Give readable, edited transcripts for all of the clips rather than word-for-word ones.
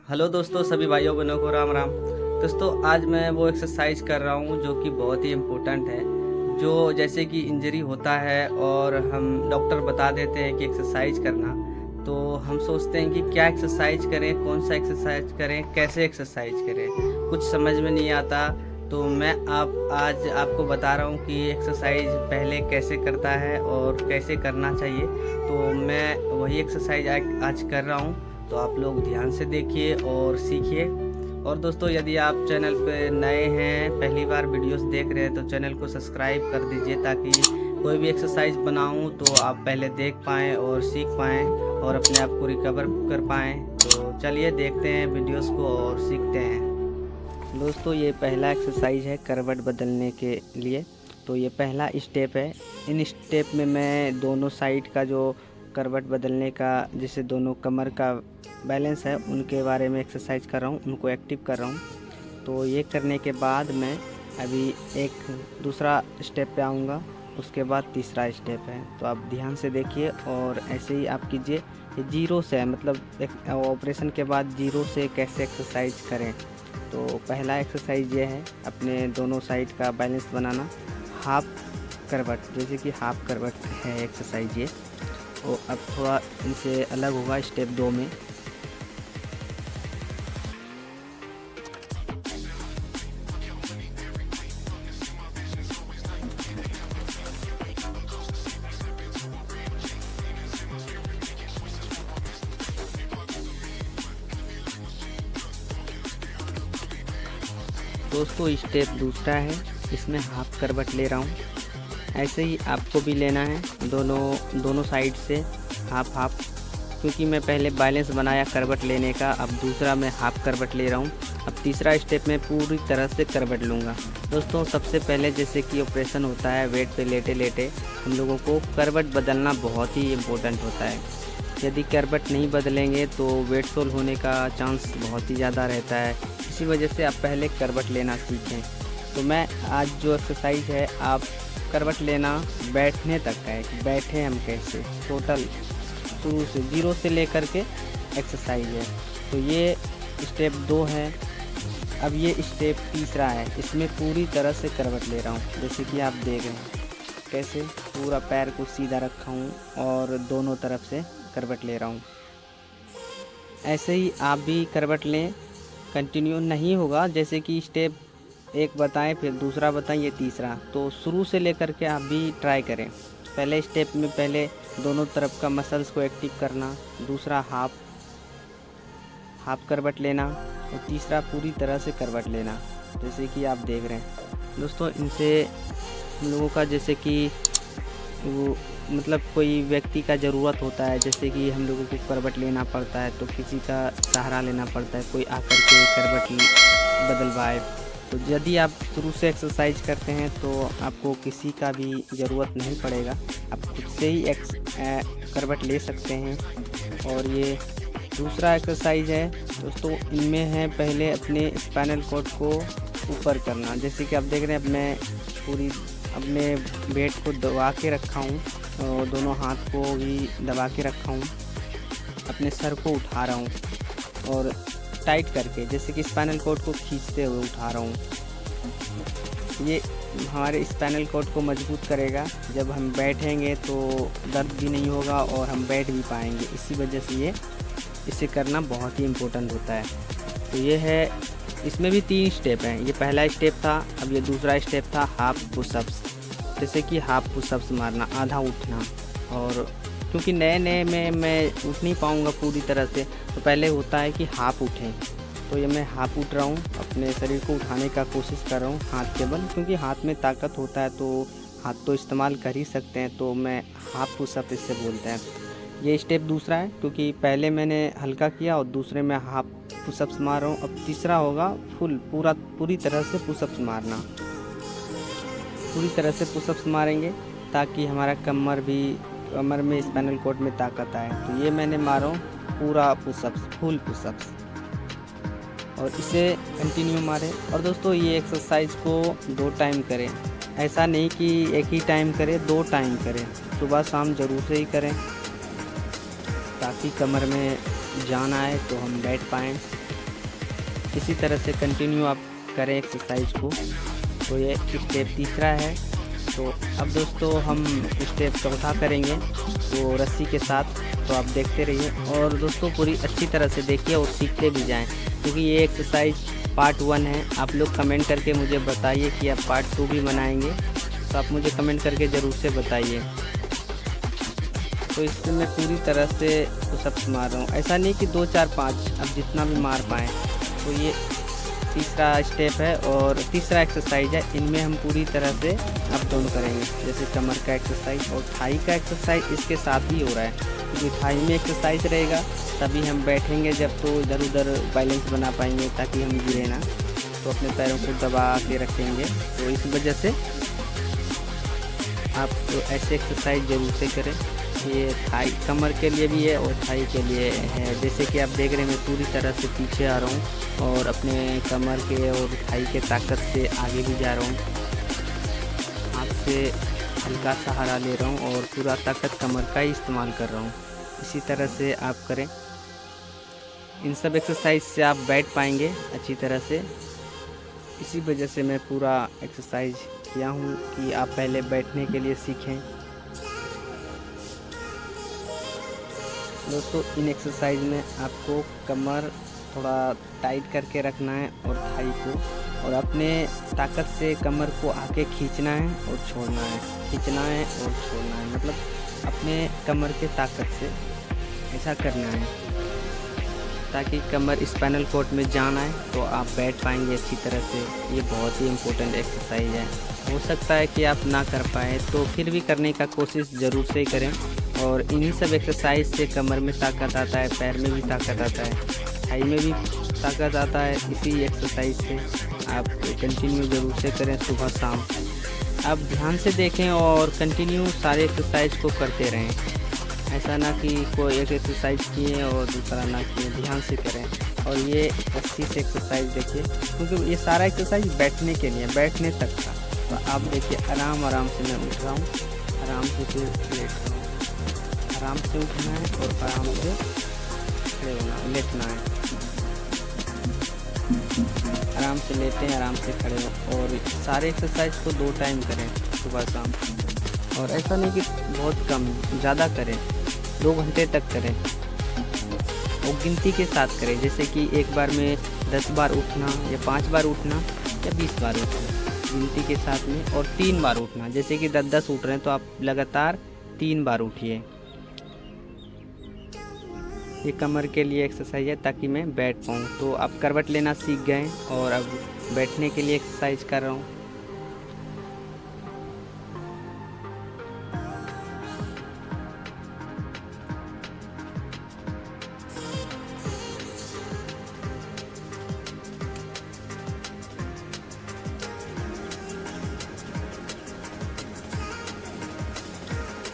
Hello दोस्तों, सभी भाइयों बहनों को राम राम। दोस्तों, आज मैं वो एक्सरसाइज कर रहा हूँ जो कि बहुत ही इम्पोर्टेंट है। जो जैसे कि इंजरी होता है और हम डॉक्टर बता देते हैं कि एक्सरसाइज करना, तो हम सोचते हैं कि क्या एक्सरसाइज करें, कौन सा एक्सरसाइज करें, कैसे एक्सरसाइज करें, कुछ समझ में नहीं आता। तो मैं आज आपको बता रहा हूँ कि एक्सरसाइज पहले कैसे करता है और कैसे करना चाहिए। तो मैं वही एक्सरसाइज आज कर रहा हूँ। तो आप लोग ध्यान से देखिए और सीखिए। और दोस्तों, यदि आप चैनल पे नए हैं, पहली बार वीडियोस देख रहे हैं, तो चैनल को सब्सक्राइब कर दीजिए ताकि कोई भी एक्सरसाइज बनाऊं तो आप पहले देख पाएँ और सीख पाएँ और अपने आप को रिकवर कर पाएँ। तो चलिए देखते हैं वीडियोस को और सीखते हैं। दोस्तों, ये पहला एक्सरसाइज है करवट बदलने के लिए। तो ये पहला स्टेप है। इन स्टेप में मैं दोनों साइड का जो करवट बदलने का, जिससे दोनों कमर का बैलेंस है, उनके बारे में एक्सरसाइज कर रहा हूँ, उनको एक्टिव कर रहा हूँ। तो ये करने के बाद मैं अभी एक दूसरा स्टेप पे आऊँगा, उसके बाद तीसरा स्टेप है। तो आप ध्यान से देखिए और ऐसे ही आप कीजिए। ये जीरो से है, मतलब एक ऑपरेशन के बाद जीरो से कैसे एक्सरसाइज करें। तो पहला एक्सरसाइज ये है, अपने दोनों साइड का बैलेंस बनाना। हाफ करवट, जैसे कि हाफ करवट है एक्सरसाइज ये। और अब थोड़ा इनसे अलग होगा स्टेप 2 में। दोस्तों, स्टेप दूसरा है, इसमें हाफ करवट ले रहा हूँ। ऐसे ही आपको भी लेना है, दोनों साइड से हाफ हाफ। क्योंकि मैं पहले बैलेंस बनाया करवट लेने का, अब दूसरा मैं हाफ करवट ले रहा हूँ। अब तीसरा स्टेप में पूरी तरह से करवट लूँगा। दोस्तों, सबसे पहले जैसे कि ऑपरेशन होता है, वेट पे लेटे लेटे हम लोगों को करवट बदलना बहुत ही इम्पोर्टेंट होता है। यदि करवट नहीं बदलेंगे तो वेट सोल होने का चांस बहुत ही ज़्यादा रहता है। इसी वजह से आप पहले करवट लेना सीखें। तो मैं आज जो एक्सरसाइज है, आप करवट लेना बैठने तक का है कि बैठे हम कैसे, टोटल शुरू से जीरो से लेकर के एक्सरसाइज है। तो ये स्टेप 2 है। अब ये स्टेप तीसरा है, इसमें पूरी तरह से करवट ले रहा हूँ। जैसे कि आप देख रहे हैं कैसे पूरा पैर को सीधा रखा हूँ और दोनों तरफ से करवट ले रहा हूँ। ऐसे ही आप भी करवट लें, कंटिन्यू नहीं होगा। जैसे कि स्टेप 1 बताएं, फिर दूसरा बताएं, ये तीसरा। तो शुरू से लेकर के आप भी ट्राई करें। पहले स्टेप में पहले दोनों तरफ का मसल्स को एक्टिव करना, दूसरा हाफ करवट लेना और तीसरा पूरी तरह से करवट लेना, जैसे कि आप देख रहे हैं। दोस्तों, इनसे हम लोगों का जैसे कि वो मतलब कोई व्यक्ति का ज़रूरत होता है, जैसे कि हम लोगों को करवट लेना पड़ता है तो किसी का सहारा लेना पड़ता है, कोई आकर के करवट बदलवाए। तो यदि आप शुरू से एक्सरसाइज करते हैं तो आपको किसी का भी ज़रूरत नहीं पड़ेगा, आप खुद से ही करवट ले सकते हैं। और ये दूसरा एक्सरसाइज है दोस्तों, इनमें है पहले अपने स्पाइनल कॉर्ड को ऊपर करना। जैसे कि आप देख रहे हैं, अब मैं पूरी अपने वेट को दबा के रखा हूँ और दोनों हाथ को भी दबा के रखा हूँ, अपने सर को उठा रहा हूँ और टाइट करके, जैसे कि स्पाइनल कॉर्ड को खींचते हुए उठा रहा हूँ। ये हमारे स्पाइनल कॉर्ड को मजबूत करेगा। जब हम बैठेंगे तो दर्द भी नहीं होगा और हम बैठ भी पाएंगे। इसी वजह से इसे करना बहुत ही इम्पोर्टेंट होता है। तो ये है, इसमें भी 3 स्टेप हैं। ये पहला स्टेप था, अब ये दूसरा स्टेप था हाफ पुशअप्स। जैसे कि हाफ पुशअप्स मारना, आधा उठना। और क्योंकि नए नए में मैं उठ नहीं पाऊँगा पूरी तरह से, तो पहले होता है कि हाफ उठें। तो ये मैं हाफ उठ रहा हूँ, अपने शरीर को उठाने का कोशिश कर रहा हूँ हाथ के बल, क्योंकि हाथ में ताकत होता है तो हाथ तो इस्तेमाल कर ही सकते हैं। तो मैं हाफ पुशअप इससे बोलते हैं। ये स्टेप दूसरा है, क्योंकि पहले मैंने हल्का किया और दूसरे में हाफ पुशअप्स मार रहा हूँ। अब तीसरा होगा पूरी तरह से पुशअप्स मारना। पूरी तरह से पुशअप्स मारेंगे ताकि हमारा कमर में स्पाइनल कॉर्ड में ताकत आए। तो ये मैंने मारा हूँ पूरा पुशअप्स, फुल पुशअप्स, और इसे कंटिन्यू मारें। और दोस्तों, ये एक्सरसाइज को 2 टाइम करें। ऐसा नहीं कि एक ही टाइम करें, 2 टाइम करें। सुबह शाम ज़रूर से ही करें ताकि कमर में जान आए तो हम बैठ पाएँ। इसी तरह से कंटिन्यू आप करें एक्सरसाइज को। तो ये स्टेप तीसरा है। तो अब दोस्तों हम स्टेप चौथा करेंगे तो रस्सी के साथ। तो आप देखते रहिए और दोस्तों पूरी अच्छी तरह से देखिए और सीखते भी जाएं, क्योंकि ये एक्सरसाइज पार्ट 1 है। आप लोग कमेंट करके मुझे बताइए कि आप पार्ट 2 भी बनाएंगे, तो आप मुझे कमेंट करके ज़रूर से बताइए। तो इससे मैं पूरी तरह से पुशअप्स मार रहा हूँ, ऐसा नहीं कि 2 4 5, अब जितना भी मार पाएँ। तो ये तीसरा स्टेप है और तीसरा एक्सरसाइज है। इनमें हम पूरी तरह से अप डाउन करेंगे, जैसे कमर का एक्सरसाइज और थाई का एक्सरसाइज इसके साथ ही हो रहा है, क्योंकि थाई में एक्सरसाइज रहेगा तभी हम बैठेंगे जब, तो इधर उधर बैलेंस बना पाएंगे ताकि हम गिरे ना। तो अपने पैरों को दबा के रखेंगे। तो इस वजह से आप तो ऐसे एक्सरसाइज ज़रूर से करें। ये थाई कमर के लिए भी है और थाई के लिए है। जैसे कि आप देख रहे हैं मैं पूरी तरह से पीछे आ रहा हूँ और अपने कमर के और थाई के ताकत से आगे भी जा रहा हूँ। हाथ से हल्का सहारा ले रहा हूँ और पूरा ताकत कमर का ही इस्तेमाल कर रहा हूँ। इसी तरह से आप करें। इन सब एक्सरसाइज से आप बैठ पाएंगे अच्छी तरह से। इसी वजह से मैं पूरा एक्सरसाइज किया हूँ कि आप पहले बैठने के लिए सीखें। दोस्तों इन एक्सरसाइज में आपको कमर थोड़ा टाइट करके रखना है और थाई को, और अपने ताकत से कमर को आके खींचना है और छोड़ना है, खींचना है और छोड़ना है, मतलब अपने कमर के ताकत से ऐसा करना है ताकि कमर स्पाइनल कॉर्ड में जान आए, तो आप बैठ पाएंगे अच्छी तरह से। ये बहुत ही इम्पोर्टेंट एक्सरसाइज है। हो सकता है कि आप ना कर पाए, तो फिर भी करने का कोशिश ज़रूर से करें। और इन्हीं सब एक्सरसाइज से कमर में ताकत आता है, पैर में भी ताकत आता है, थाई में भी ताकत आता है। इसी एक्सरसाइज से आप कंटिन्यू ज़रूर से करें सुबह शाम। आप ध्यान से देखें और कंटिन्यू सारे एक्सरसाइज को करते रहें। ऐसा ना कि कोई एक एक्सरसाइज किए और दूसरा ना किए, ध्यान से करें। और ये रस्सी से एक्सरसाइज देखिए, क्योंकि ये सारा एक्सरसाइज बैठने के लिए, बैठने तक का। तो आप देखिए आराम आराम से मैं उठ रहा हूँ, आराम से फिर लेट रहा हूँ, आराम से उठना है और आराम से खड़े होना, लेटना है। आराम से लेटें, आराम से खड़े हो। और सारे एक्सरसाइज को 2 टाइम करें, सुबह शाम। और ऐसा नहीं कि बहुत कम, ज़्यादा करें, 2 घंटे तक करें और गिनती के साथ करें। जैसे कि एक बार में 10 बार उठना या 5 बार उठना या 20 बार उठना, गिनती के साथ में। और 3 बार उठना, जैसे कि 10-10 उठ रहे हैं तो आप लगातार 3 बार उठिए। ये कमर के लिए एक्सरसाइज है ताकि मैं बैठ पाऊँ। तो आप करवट लेना सीख गए और अब बैठने के लिए एक्सरसाइज कर रहा हूँ।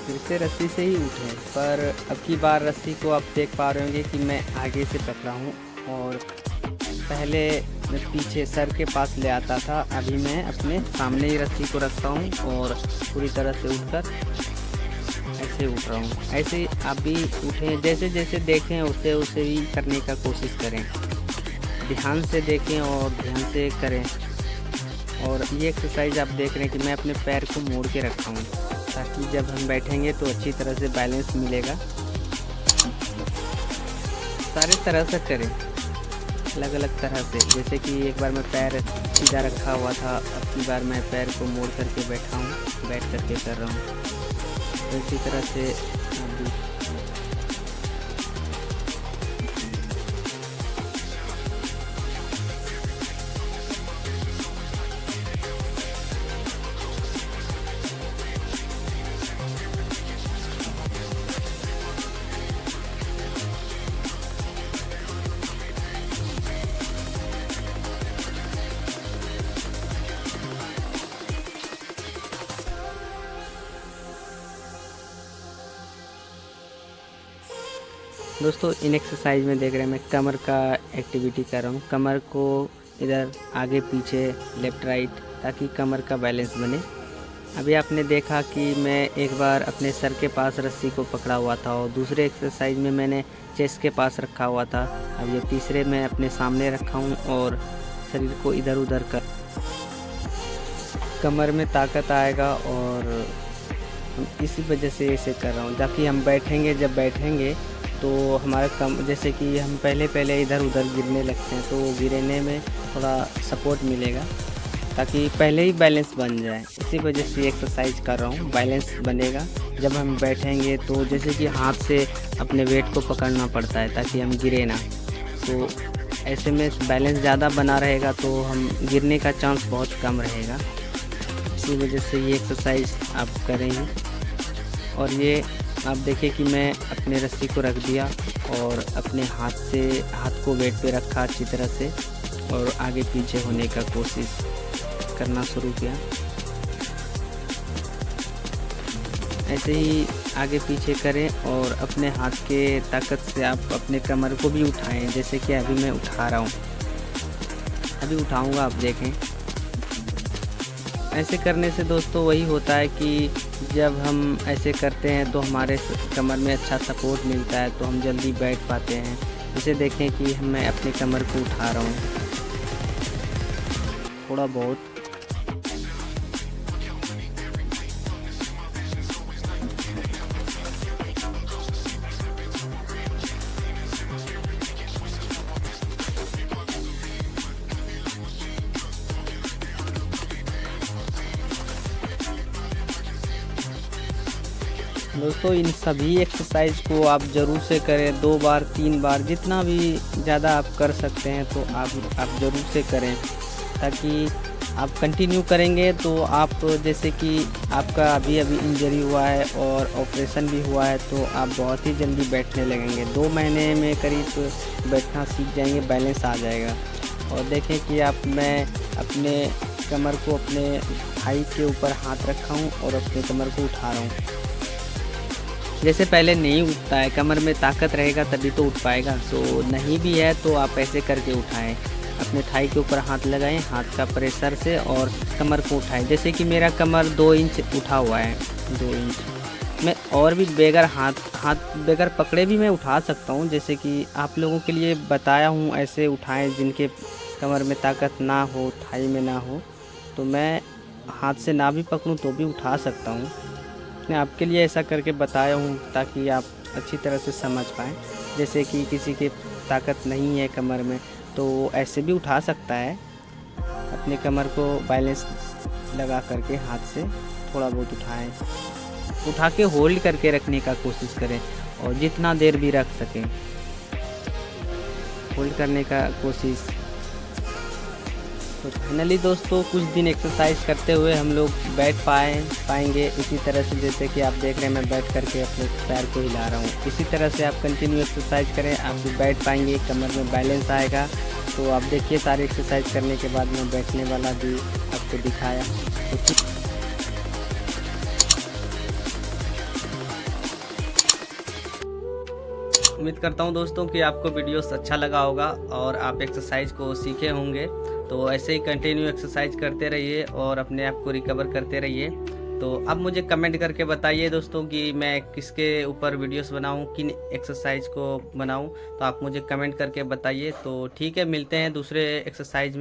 फिर से रस्सी से ही उठे, पर अब की बार रस्सी को आप देख पा रहे होंगे कि मैं आगे से पकड़ा हूँ और पहले मैं पीछे सर के पास ले आता था। अभी मैं अपने सामने ही रस्सी को रखता हूँ और पूरी तरह से उठकर ऐसे उठ रहा हूँ। ऐसे ही आप भी उठें, जैसे जैसे देखें उसे उसे ही करने का कोशिश करें। ध्यान से देखें और ध्यान से करें। और ये एक्सरसाइज आप देख रहे हैं कि मैं अपने पैर को मोड़ के रखा हूँ ताकि जब हम बैठेंगे तो अच्छी तरह से बैलेंस मिलेगा। सारे तरह से करें, अलग अलग तरह से। जैसे कि एक बार मैं पैर सीधा रखा हुआ था, अब की बार मैं पैर को मोड़ करके बैठा हूँ, बैठ करके कर रहा हूँ। तो इसी तरह से दोस्तों इन एक्सरसाइज में देख रहे हैं मैं कमर का एक्टिविटी कर रहा हूँ। कमर को इधर आगे पीछे लेफ़्ट राइट, ताकि कमर का बैलेंस बने। अभी आपने देखा कि मैं एक बार अपने सर के पास रस्सी को पकड़ा हुआ था और दूसरे एक्सरसाइज में मैंने चेस्ट के पास रखा हुआ था। अब ये तीसरे में अपने सामने रखा हूँ और शरीर को इधर उधर कर कमर में ताकत आएगा और इसी वजह से इसे कर रहा हूँ ताकि हम जब बैठेंगे तो हमारा जैसे कि हम पहले इधर उधर गिरने लगते हैं तो गिरने में थोड़ा सपोर्ट मिलेगा ताकि पहले ही बैलेंस बन जाए। इसी वजह से एक्सरसाइज कर रहा हूँ, बैलेंस बनेगा जब हम बैठेंगे। तो जैसे कि हाथ से अपने वेट को पकड़ना पड़ता है ताकि हम गिरे ना, तो ऐसे में बैलेंस ज़्यादा बना रहेगा तो हम गिरने का चांस बहुत कम रहेगा। इसी वजह से ये एक्सरसाइज आप करेंगे। और ये आप देखिए कि मैं अपने रस्सी को रख दिया और अपने हाथ को वेट पे रखा अच्छी तरह से और आगे पीछे होने का कोशिश करना शुरू किया। ऐसे ही आगे पीछे करें और अपने हाथ के ताकत से आप अपने कमर को भी उठाएं, जैसे कि अभी मैं उठा रहा हूँ, अभी उठाऊंगा, आप देखें। ऐसे करने से दोस्तों वही होता है कि जब हम ऐसे करते हैं तो हमारे कमर में अच्छा सपोर्ट मिलता है तो हम जल्दी बैठ पाते हैं। इसे देखें कि मैं अपने कमर को उठा रहा हूँ थोड़ा बहुत। दोस्तों इन सभी एक्सरसाइज को आप ज़रूर से करें, 2 बार 3 बार जितना भी ज़्यादा आप कर सकते हैं तो आप ज़रूर से करें, ताकि आप कंटिन्यू करेंगे तो आप जैसे कि आपका अभी इंजरी हुआ है और ऑपरेशन भी हुआ है तो आप बहुत ही जल्दी बैठने लगेंगे। 2 महीने में करीब बैठना सीख जाएंगे, बैलेंस आ जाएगा। और देखें कि मैं अपने कमर को अपने थाई के ऊपर हाथ रखा हूँ और अपने कमर को उठा रहा हूँ। जैसे पहले नहीं उठता है, कमर में ताकत रहेगा तभी तो उठ पाएगा। तो नहीं भी है तो आप ऐसे करके उठाएं, अपने थाई के ऊपर हाथ लगाएं, हाथ का प्रेशर से और कमर को उठाएं। जैसे कि मेरा कमर 2 इंच उठा हुआ है, 2 इंच। मैं और भी हाथ बगैर पकड़े भी मैं उठा सकता हूँ, जैसे कि आप लोगों के लिए बताया हूँ ऐसे उठाएं जिनके कमर में ताकत ना हो, थाई में ना हो। तो मैं हाथ से ना भी पकड़ूँ तो भी उठा सकता हूँ। मैं आपके लिए ऐसा करके बताया हूँ ताकि आप अच्छी तरह से समझ पाएँ। जैसे कि किसी के ताकत नहीं है कमर में तो ऐसे भी उठा सकता है, अपने कमर को बैलेंस लगा करके हाथ से थोड़ा बहुत उठाएं, उठा के होल्ड करके रखने का कोशिश करें और जितना देर भी रख सकें होल्ड करने का कोशिश। तो फाइनली दोस्तों कुछ दिन एक्सरसाइज करते हुए हम लोग बैठ पाएंगे इसी तरह से, जैसे कि आप देख रहे हैं मैं बैठ करके अपने पैर को हिला रहा हूँ। इसी तरह से आप कंटिन्यू एक्सरसाइज करें, आप भी बैठ पाएंगे, कमर में बैलेंस आएगा। तो आप देखिए सारी एक्सरसाइज करने के बाद मैं बैठने वाला भी आपको दिखाया। तो उम्मीद करता हूँ दोस्तों कि आपको वीडियोस अच्छा लगा होगा और आप एक्सरसाइज को सीखे होंगे। तो ऐसे ही कंटिन्यू एक्सरसाइज करते रहिए और अपने आप को रिकवर करते रहिए। तो अब मुझे कमेंट करके बताइए दोस्तों कि मैं किसके ऊपर वीडियोस बनाऊं, किन एक्सरसाइज को बनाऊं। तो आप मुझे कमेंट करके बताइए। तो ठीक है, मिलते हैं दूसरे एक्सरसाइज में।